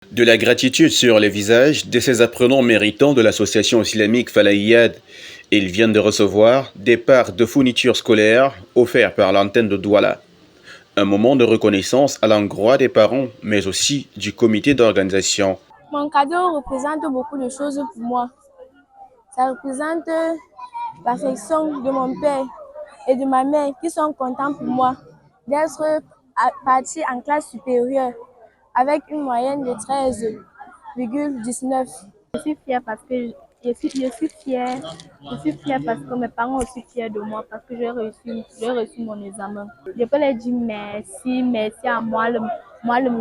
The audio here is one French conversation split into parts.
De la gratitude sur les visages de ces apprenants méritants de l'association islamique Falaïad. Ils viennent de recevoir des parts de fournitures scolaires offertes par l'antenne de Douala. Un moment de reconnaissance à l'endroit des parents, mais aussi du comité d'organisation. Mon cadeau représente beaucoup de choses pour moi. Ça représente l'affection de mon père et de ma mère qui sont contents pour moi d'être parti en classe supérieure avec une moyenne de 13,19. Je suis fière parce que je suis fière parce que mes parents sont aussi fiers de moi parce que j'ai reçu mon examen. Je peux leur dire merci à moi, le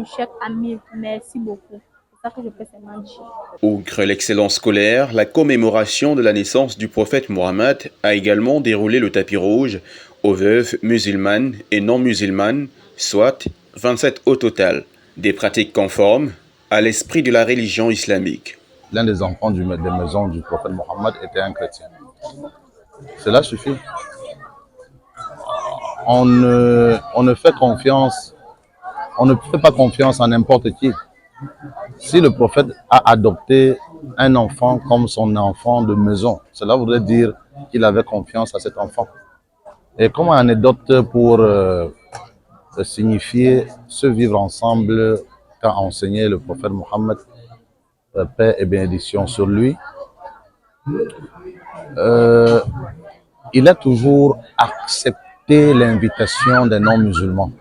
chef ami, merci beaucoup. C'est ça que je peux seulement dire. Outre l'excellence scolaire, la commémoration de la naissance du prophète Mohammed a également déroulé le tapis rouge aux veuves musulmanes et non musulmanes, soit 27 au total, des pratiques conformes à l'esprit de la religion islamique. L'un des enfants des maisons du prophète Mohammed était un chrétien. Cela suffit. On ne fait confiance, on ne fait pas confiance à n'importe qui. Si le prophète a adopté un enfant comme son enfant de maison, cela voudrait dire qu'il avait confiance à cet enfant. Et comme anecdote pour signifier ce vivre ensemble qu'a enseigné le prophète Mohammed, paix et bénédiction sur lui, il a toujours accepté l'invitation des non-musulmans,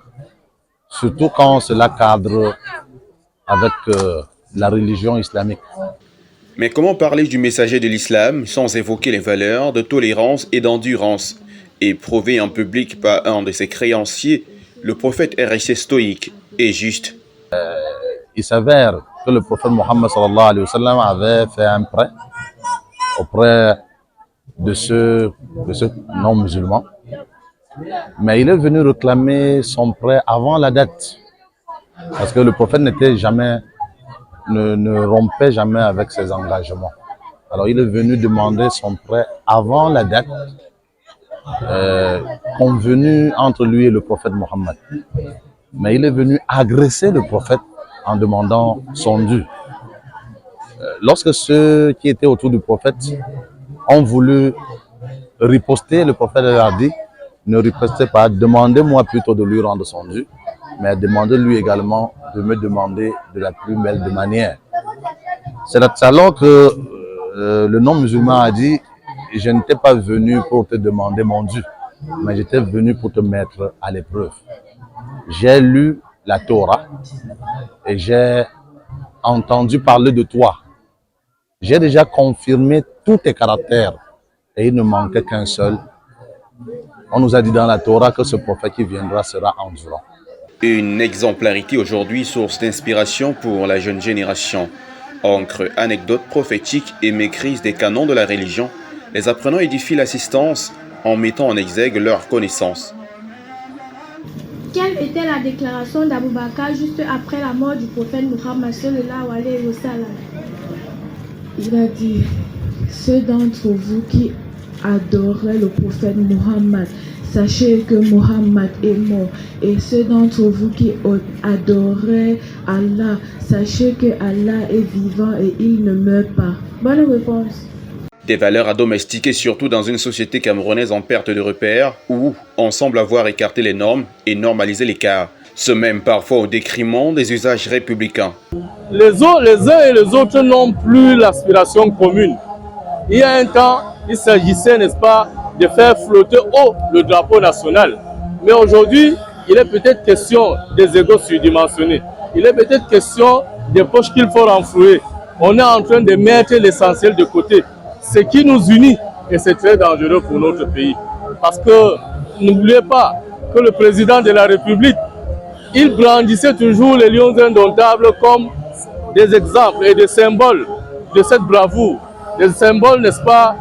surtout quand cela cadre avec la religion islamique. Mais comment parler du messager de l'islam sans évoquer les valeurs de tolérance et d'endurance? Éprouvé en public par un de ses créanciers, le prophète est resté stoïque et juste. Il s'avère que le prophète Mohammed sallallahu alayhi wa sallam avait fait un prêt auprès de ce non-musulman, mais il est venu réclamer son prêt avant la date, parce que le prophète ne rompait jamais avec ses engagements. Alors il est venu demander son prêt avant la date convenue entre lui et le prophète Mohammed. Mais il est venu agresser le prophète en demandant son dû. Lorsque ceux qui étaient autour du prophète ont voulu riposter, le prophète leur a dit: ne ripostez pas, demandez-moi plutôt de lui rendre son dû, mais demandez-lui également de me demander de la plus belle de manière. C'est alors que le non-musulman a dit: je n'étais pas venu pour te demander mon dû, mais j'étais venu pour te mettre à l'épreuve. J'ai lu la Torah et j'ai entendu parler de toi. J'ai déjà confirmé tous tes caractères et il ne manquait qu'un seul. On nous a dit dans la Torah que ce prophète qui viendra sera endurant. Une exemplarité aujourd'hui source d'inspiration pour la jeune génération. Entre anecdotes prophétiques et maîtrise des canons de la religion, les apprenants édifient l'assistance en mettant en exergue leur connaissance. Quelle était la déclaration d'Abou Bakr juste après la mort du prophète Muhammad sallallahu alayhi wa sallam? Il a dit: ceux d'entre vous qui adoraient le prophète Muhammad, sachez que Muhammad est mort. Et ceux d'entre vous qui adoraient Allah, sachez que Allah est vivant et il ne meurt pas. Bonne réponse. Des valeurs à domestiquer surtout dans une société camerounaise en perte de repères où on semble avoir écarté les normes et normalisé l'écart. Ce même parfois au détriment des usages républicains. Les uns et les autres n'ont plus l'aspiration commune. Il y a un temps, il s'agissait, n'est-ce pas, de faire flotter haut le drapeau national. Mais aujourd'hui, il est peut-être question des égos surdimensionnés. Il est peut-être question des poches qu'il faut renflouer. On est en train de mettre l'essentiel de côté. Ce qui nous unit, et c'est très dangereux pour notre pays. Parce que n'oubliez pas que le président de la République, il brandissait toujours les lions indomptables comme des exemples et des symboles de cette bravoure, des symboles, n'est-ce pas,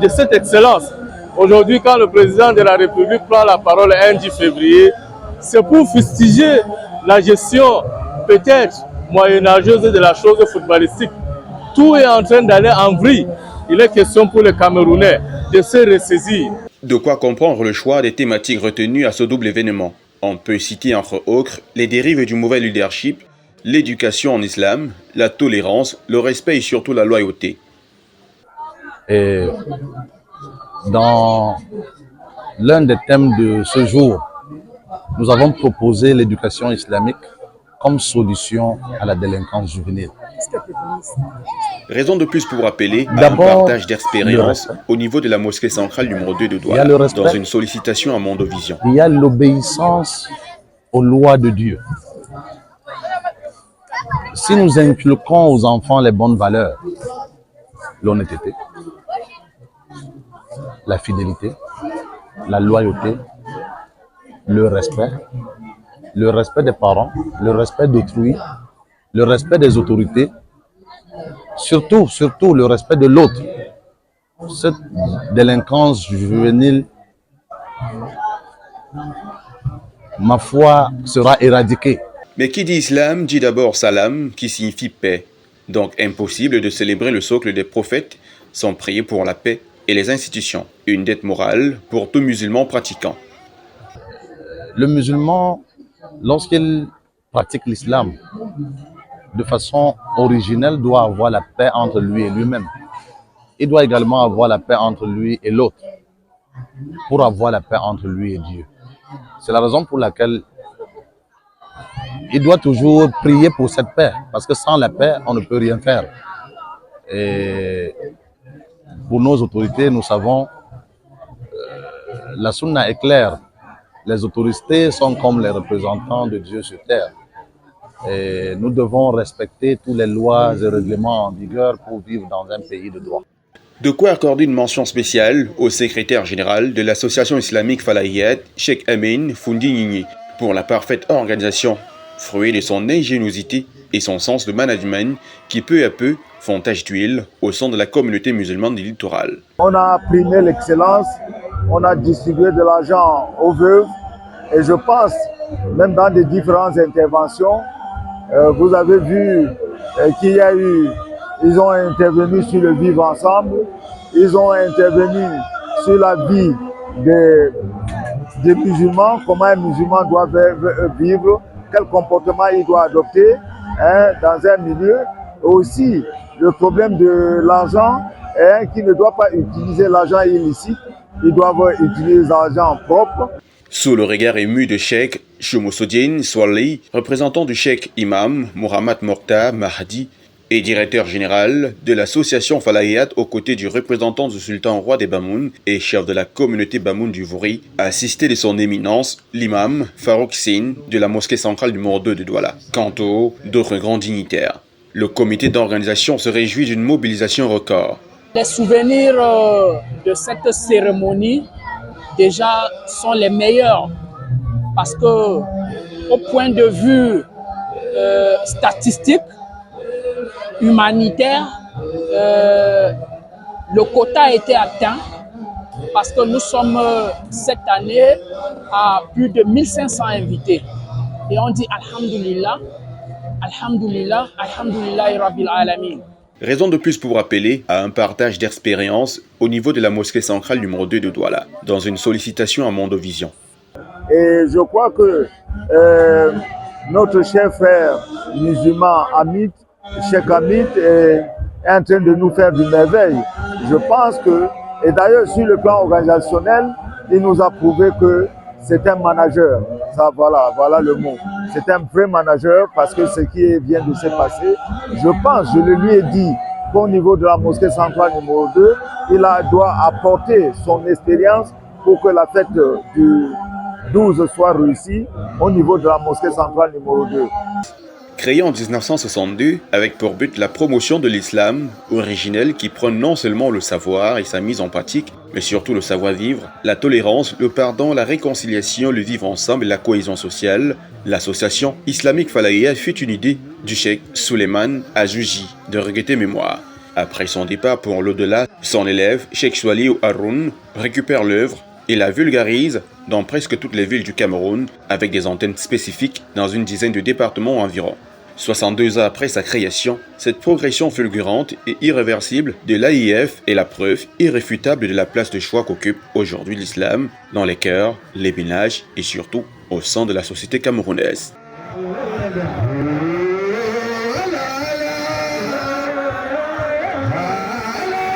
de cette excellence. Aujourd'hui, quand le président de la République prend la parole un 10 février, c'est pour fustiger la gestion peut-être moyenâgeuse de la chose footballistique. Tout est en train d'aller en vrille. Il est question pour les Camerounais de se ressaisir. De quoi comprendre le choix des thématiques retenues à ce double événement. On peut citer entre autres les dérives du mauvais leadership, l'éducation en islam, la tolérance, le respect et surtout la loyauté. Et dans l'un des thèmes de ce jour, nous avons proposé l'éducation islamique comme solution à la délinquance juvénile. Raison de plus pour appeler à un partage d'expérience au niveau de la mosquée centrale numéro 2 de Douala, dans une sollicitation à Mondovision. Il y a l'obéissance aux lois de Dieu. Si nous inculquons aux enfants les bonnes valeurs, l'honnêteté, la fidélité, la loyauté, le respect des parents, le respect d'autrui, le respect des autorités, surtout le respect de l'autre. Cette délinquance juvénile, ma foi, sera éradiquée. Mais qui dit islam dit d'abord salam, qui signifie paix. Donc impossible de célébrer le socle des prophètes sans prier pour la paix et les institutions. Une dette morale pour tout musulman pratiquant. Le musulman, lorsqu'il pratique l'islam, de façon originelle, doit avoir la paix entre lui et lui-même. Il doit également avoir la paix entre lui et l'autre, pour avoir la paix entre lui et Dieu. C'est la raison pour laquelle il doit toujours prier pour cette paix, parce que sans la paix, on ne peut rien faire. Et pour nos autorités, nous savons, la sunna est claire. Les autorités sont comme les représentants de Dieu sur terre. Et nous devons respecter toutes les lois et règlements en vigueur pour vivre dans un pays de droit. De quoi accorder une mention spéciale au secrétaire général de l'association islamique Falahiyat, Cheikh Amin Foundi Nini, pour la parfaite organisation, fruit de son ingéniosité et son sens de management qui peu à peu font tache d'huile au sein de la communauté musulmane du littoral. On a primé l'excellence, on a distribué de l'argent aux veuves et je pense, même dans des différentes interventions, vous avez vu qu'il y a eu, ils ont intervenu sur le vivre ensemble, ils ont intervenu sur la vie des musulmans, comment un musulman doit vivre, quel comportement il doit adopter dans un milieu. Aussi, le problème de l'argent, qui ne doit pas utiliser l'argent illicite, ils doivent utiliser l'argent propre. Sous le regard ému de Cheikh Choumousoudine Swali, représentant du Cheikh Imam Mohamed Morta Mahdi et directeur général de l'association Falahiyat aux côtés du représentant du sultan roi des Bamoun et chef de la communauté Bamoun du Vouri, assisté de son éminence, l'imam Farouk Sine de la mosquée centrale numéro 2 de Douala. Quant aux d'autres grands dignitaires, le comité d'organisation se réjouit d'une mobilisation record. Les souvenirs de cette cérémonie déjà sont les meilleurs parce que au point de vue statistique, humanitaire, le quota a été atteint parce que nous sommes cette année à plus de 1500 invités et on dit Alhamdulillah, Alhamdulillah, Alhamdulillah Rabbil Alamin. Raison de plus pour appeler à un partage d'expérience au niveau de la mosquée centrale numéro 2 de Douala, dans une sollicitation à Mondovision. Et je crois que notre cher frère musulman Hamid, Cheikh Hamid, est en train de nous faire du merveille. Je pense que, et d'ailleurs sur le plan organisationnel, il nous a prouvé que c'est un manager. Ça, voilà le mot. C'est un vrai manager parce que ce qui vient de se passer, je le lui ai dit qu'au niveau de la mosquée centrale numéro 2, doit apporter son expérience pour que la fête du 12 soit réussie au niveau de la mosquée centrale numéro 2. Créé en 1962 avec pour but la promotion de l'islam originel qui prône non seulement le savoir et sa mise en pratique, mais surtout le savoir-vivre, la tolérance, le pardon, la réconciliation, le vivre ensemble et la cohésion sociale, l'association islamique Falahiyat fut une idée du cheikh Suleiman Ajouji de regretter mémoire. Après son départ pour l'au-delà, son élève, Cheikh Swali Haroun, récupère l'œuvre et la vulgarise dans presque toutes les villes du Cameroun avec des antennes spécifiques dans une dizaine de départements environ. 62 ans après sa création, cette progression fulgurante et irréversible de l'AIF est la preuve irréfutable de la place de choix qu'occupe aujourd'hui l'islam dans les cœurs, les ménages et surtout au sein de la société camerounaise.